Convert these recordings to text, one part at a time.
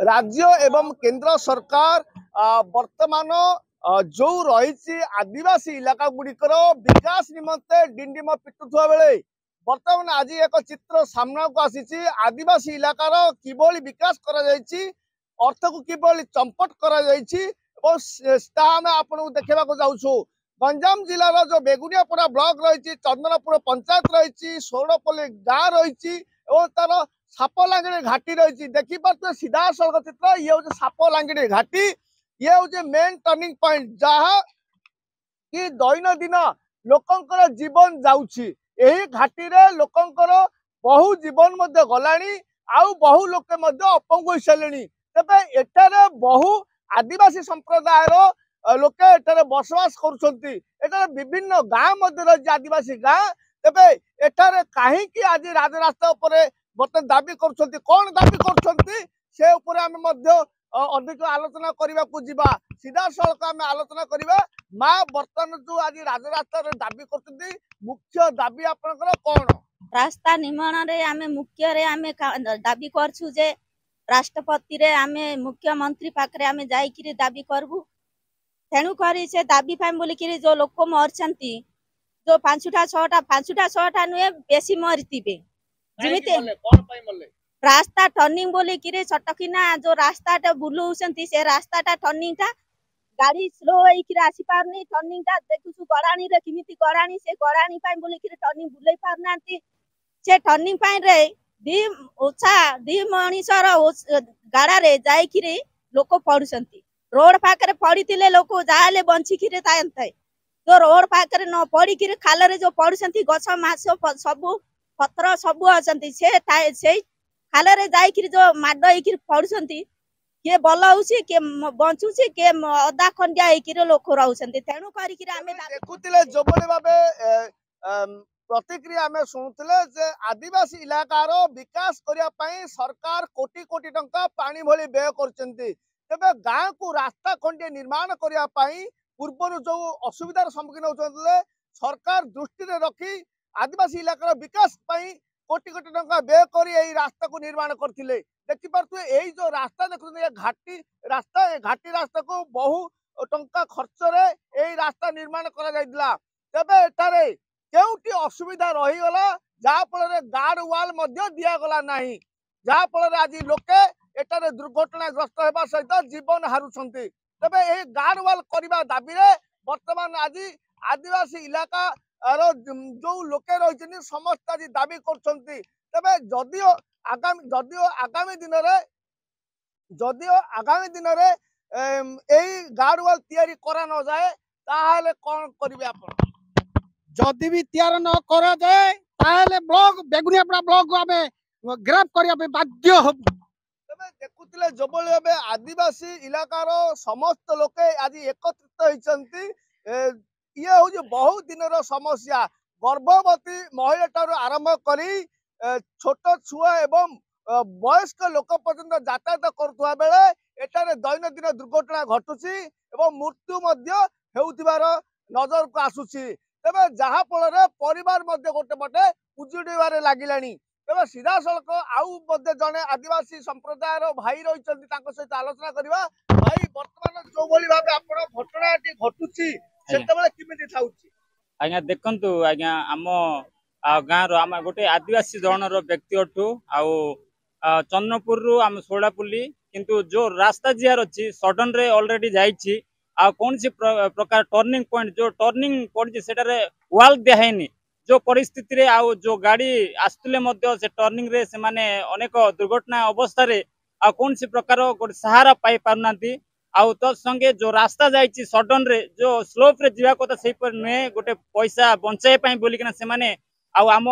राज्य एवं केंद्र सरकार वर्तमान जो रही आदिवासी इलाका गुड़िकर विकास निमंते डिंडिम पिटुवा बेले वर्तमान आज एक चित्र सामना को आसी आदिवासी इलाकार किभली विकास अर्थ को किभली चंपट आपको देखा जाऊँ गंजाम जिलार जो बेगुनियापड़ा ब्लॉक रही चंदनपुर पंचायत रही सौड़पल्ली गाँ रही तार सापलांगड़ी घाटी रही देखिए सीधा सड़क चित्र ये हूँ सापलांगड़ी घाटी ये हूँ मेन टर्निंग पॉइंट जहाँ कि दैनंदिन लोकंकर जीवन जाऊँगी यही घाटी रे लोकंकर बहु जीवन गलानी आउ बहु लोके अपंग हो सारे तेरे एटारे बहु आदिवासी संप्रदाय लोके एटारे बसवास कर विभिन्न गाँ रही आदिवासी गाँ तेरे एटारे कहीं आज राजरास्ता बर्तमान दाबी कर कौन दाबी कर अधिक आलोचना करने को जीवा सीधा सड़क आम आलोचना करवा माँ बर्तमान जो आज राजरास्ता दाबी कर मुख्य दाबी आपनकर कौन रास्ता निर्माण रे आमे मुख्य रे आमे दाबी करछु जे राष्ट्रपति रे आमे मुख्यमंत्री पाखरे आमे जाई किरी दाबी करबू तेणु करी से दाबी पाई बोली किरी जो लोक मरछंती जो 5टा 6टा नुए बेसी मरतिबे जिमिते रास्ता टर्निंग बोली किरी छटकिना जो रास्ताटा बुलुसंती से रास्ताटा टर्निंगटा गाड़ी स्लो होइकिरी आसी पारनी टर्निंगटा देखुछु गड़ाणी रे किमिति गड़ाणी से गड़ाणी पाई बोली किरी टर्निंग बुलै पारनांती से टर्निंग पाई रे दी मनीषर गाड़ा रे जाई किरी लोक पड़ुसंती रोड पाखरे पड़ीतिले लोक जाले बंची किरी तायंते जो रोड पाखरे न पड़ी किरी खाल रे जो पड़ुसंती गछ माछ सब पत्र सब अछंती से खाल रे जाई किरी जो माड होइकिरी पड़ुसंती के बल होउसी के बंचुसी के अदा खंडिया होइकिरी लोक रहउसंती तेणु करी किरी आमे देखुतिले जो बले भाबे प्रतिक्रिया आमे सुनुतिले जे आदिवासी इलाकार विकास करिया पई सरकार कोटी कोटी टंका पानी भली व्यय करचंती तबे गाँ को रास्ता खंडे निर्माण करिया पई पूर्व जो असुविधार सम्मुखीन होचंतले सरकार दृष्टि रे रखी आदिवासी इलाकार विकास पई कोटी कोटी टंका व्यय करी एई रास्ता को निर्माण करथिले देखि पारथुए एई जो रास्ता देखुछन घाटी रास्ता को बहु टंका खर्च रे एई रास्ता निर्माण करा जायदिला तबे एटारे केउटी असुविधा रही गला जहा फल गार्ड वाल दिया गला नहीं जहा फल आज लोके एटारे दुर्घटनाग्रस्त होगा सहित जीवन हारुछंती तबे ए गार्ड वाल करबा दाबी रे वर्तमान आज आदिवासी इलाका जो लोके रही समस्त आज दाबी करछंती तबे जदियो आगामी दिन रे एई गार्ड वाल तैयारी करा न जाए ताहाले कोन करिवे आपण जदि भी तैयार न करा जाए ताहले ब्लॉक बेगुनियापड़ा ब्लॉक को आमे ग्राफ करिया पे बाध्य हबु तबे देखुतिले जबले एबे आदिवासी इलाकार समस्त लोके आज एकत्रित होइचंती ये हो जो बहुत दिनर समस्या गर्भवती महिला ठारू आरंभ करी छोट छुआ एवं वयस्क लोक पर्यंत यातायात करुवा बेले एटारे दैनंदिन दुर्घटना घटुची एवं मृत्यु मध्य हेउतिबार नजर को आसुची तेरे जहा फल परिवार गोटे पटे उजुड़े लगिलानी तेरे सीधा सड़क आउ जड़े आदिवासी संप्रदाय भाई रही सहित आलोचना करवा भाई वर्तमान जो भाव आप घटना घटुची आज्ञा देखंतु आज्ञा आम गाँव रो गोटे आदिवासी जनर व्यक्ति अठू चंदनपुर रु आम सोड़ापुली किंतु जो रास्ता जीआर अच्छी सडन रे ऑलरेडी जाइछि आ कौन सी प्रकार टर्निंग पॉइंट जो टर्निंग पड़ी सेटारे वाल दिहानी जो परिस्थिति रे आउ जो गाड़ी आसुले मध्य से टर्निंग रे से माने अनेक दुर्घटना अवस्था रे आ कौन सी प्रकार गोटे सहारा पाई पारनांती आउ तो संगे जो रास्ता जाइछि सडन रे जो स्लोप रे जीवा कथा सेही पर नुहे गोटे पैसा बंचाई पाई बोली किना से माने आउ आम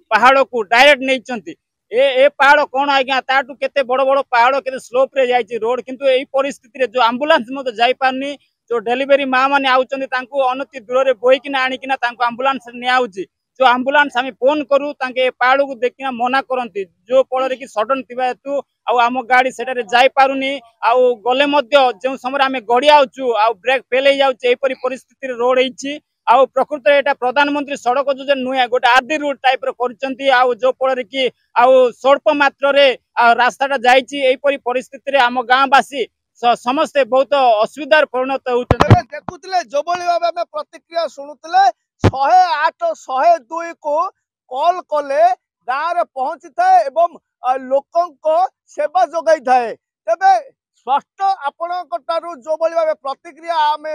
पहाड़ को डायरेक्ट नहीं ए पहाड़ कौन आज्ञा ताटू केते बड़ बड़ पहाड़ केते स्लोप रे जाइछि रोड किंतु एई परिस्थिति रे जो एम्बुलेंस मते जाई पारनी जो डिलीवरी माँ माने आउचंदी तांको अनति दूर रे बोई किना आनी किना तांको एम्बुलेंस ने आउची जो एम्बुलेंस हम फोन करू तांके पहाड़ को देखिना मना करंती जो फल रे कि सडन थिबा हेतु आउ आम गाड़ी सेटारे जाई पारुनी आउ गले मध्य जो समय आमे गड़ी आउचू आउ ब्रेक फेल हो जाउची एई परिस्थिति रे रोड हेछि आउ प्रकृत एटा प्रधानमंत्री सड़क योजना नुहे गोटे आरडी रूट टाइप रो करचंती आउ जो फल कि आउ स्वल्प मात्र रे रास्ताटा जाइछि एपरि परिस्थिति रे आम गाँवासी समस्ते बहुत असुविधार परिणत होउछन्ते। देखुले जो भाव में प्रतिक्रिया शुणुले 108 102 को कॉल कले गाँव में पहुंची थाए एवं लोकों सेवा जोगाई थाए तेबे स्पष्ट आपणु जो भाव प्रतिक्रिया आम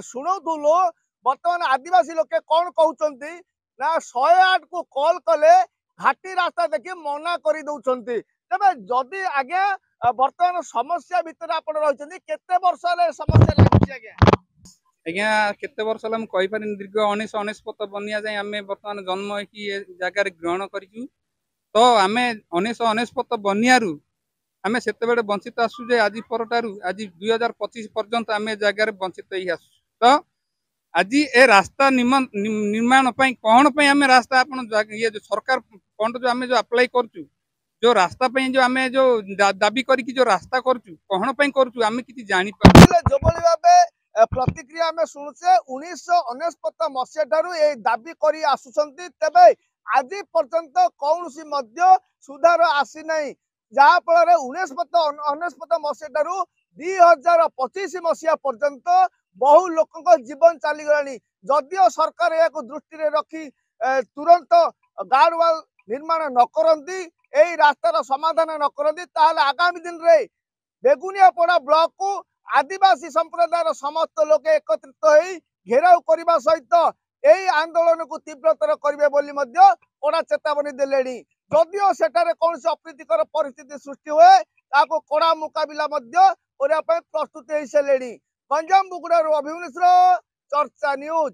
शुणुलु बर्तमान आदिवासी लोके कौन कहते ना 108 को कॉल कले घाटी रास्ता देखि मना कर दौरान तेबे जदि आज्ञा बर्तमान समस्या भितर आपण रही केते वर्ष समस्या लगी आज्ञा आज्ञा केते वर्ष हम कही पारे दीर्घ 1999 बनिया जाए आम बर्तमान जन्म होगी जगार ग्रहण करूँ तो आम 1999 बनियारू आम से वंचित आसुचे आज परठारू आज 2025 पर्यंत आम जगार वंचित ही आसु तो आज ए रास्ता निर्माण कौन आम रास्ता आप ये जो सरकार फंड जो आम जो अप्लाई करूँ जो रास्ता जो आम जो दाबी करके जो रास्ता करूँ कौन करूँ आम कि जानी जो भाव प्रतिक्रिया आम शुणुचे 1999 मसीहा ठारू ए दाबी करी आसुचंती तेबे आज पर्यंत कौन सुधार आसी नहीं जहा फल 1999 मसीहा ठारू 2025 मसीहा पर्यंत बहु लोक जीवन चलीगला जदियो सरकार या दृष्टि रखी तुरंत गार्डवाल निर्माण न करती यही रास्तार समाधान न करती ताहले आगामी दिन रे बेगुनियापड़ा ब्लॉक को आदिवासी संप्रदायर समस्त लोक एकत्रित हो घेराव करने सहित यही आंदोलन को तीव्रतर करेंगे कड़ा चेतावनी देले जदियो सेठारे कौन अप्रीतिकर परिस्थिति सृष्टि हुए कड़ा मुकाबिला प्रस्तुत हो सारे गंजाम बुगुड़ा अभिमन्यु चर्चा न्यूज।